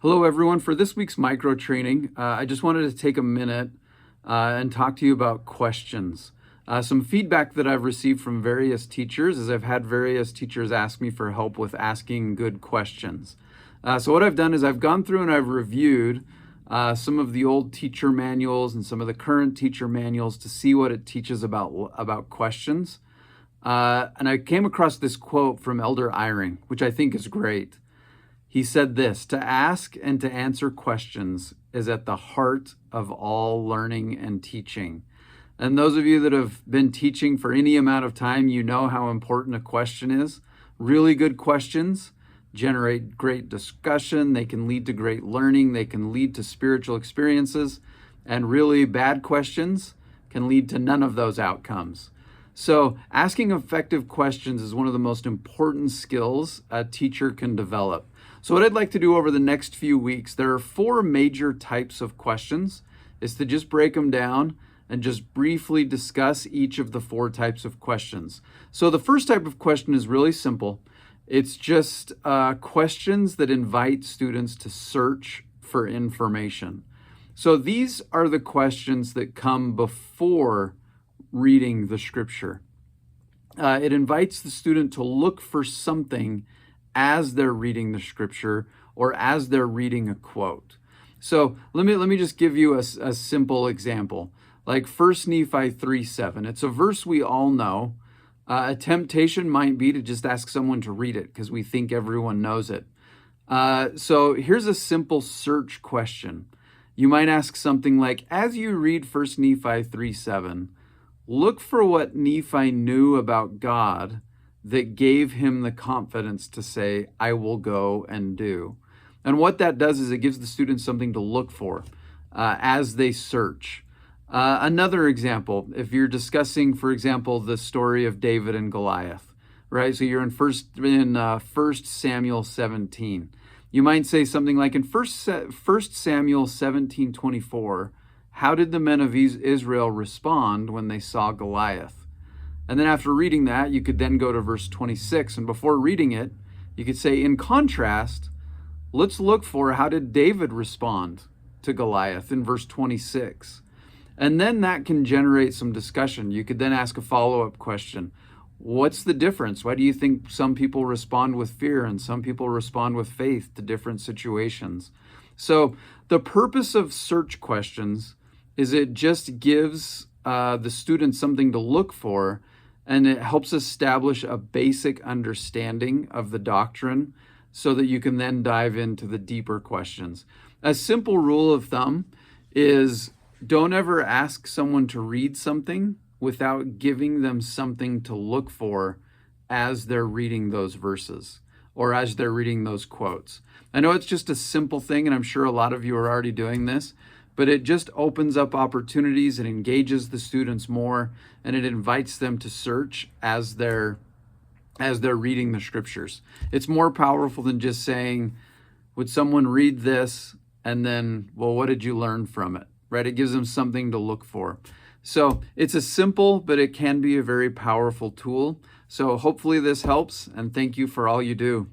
Hello, everyone. For this week's micro training, I just wanted to take a minute and talk to you about questions. Some feedback that I've received from various teachers is I've had various teachers ask me for help with asking good questions. So what I've done is I've gone through and I've reviewed some of the old teacher manuals and some of the current teacher manuals to see what it teaches about questions. And I came across this quote from Elder Eyring, which I think is great. He said this: "To ask and to answer questions is at the heart of all learning and teaching." And those of you that have been teaching for any amount of time, you know how important a question is. Really good questions generate great discussion. They can lead to great learning. They can lead to spiritual experiences. And really bad questions can lead to none of those outcomes. So asking effective questions is one of the most important skills a teacher can develop. So what I'd like to do over the next few weeks, there are 4 major types of questions, is to just break them down and just briefly discuss each of the 4 types of questions. So the first type of question is really simple. It's just questions that invite students to search for information. So these are the questions that come before reading the scripture. It invites the student to look for something as they're reading the scripture or as they're reading a quote. So let me just give you a simple example. Like 1 Nephi 3:7. It's a verse we all know. A temptation might be to just ask someone to read it because we think everyone knows it. So here's a simple search question. You might ask something like, as you read 1 Nephi 3:7, look for what Nephi knew about God that gave him the confidence to say, I will go and do. And what that does is it gives the students something to look for as they search. Another example, if you're discussing, for example, the story of David and Goliath, right? So you're in 1 Samuel 17. You might say something like, in 1 Samuel 17:24, how did the men of Israel respond when they saw Goliath? And then after reading that, you could then go to verse 26. And before reading it, you could say, in contrast, let's look for how did David respond to Goliath in verse 26. And then that can generate some discussion. You could then ask a follow-up question. What's the difference? Why do you think some people respond with fear and some people respond with faith to different situations? So the purpose of search questions is it just gives the student something to look for, and it helps establish a basic understanding of the doctrine so that you can then dive into the deeper questions. A simple rule of thumb is don't ever ask someone to read something without giving them something to look for as they're reading those verses or as they're reading those quotes. I know it's just a simple thing, and I'm sure a lot of you are already doing this, but it just opens up opportunities, it engages the students more, and it invites them to search as they're reading the scriptures. It's more powerful than just saying, would someone read this? And then, well, what did you learn from it? Right? It gives them something to look for. So it's a simple, but it can be a very powerful tool. So hopefully this helps, and thank you for all you do.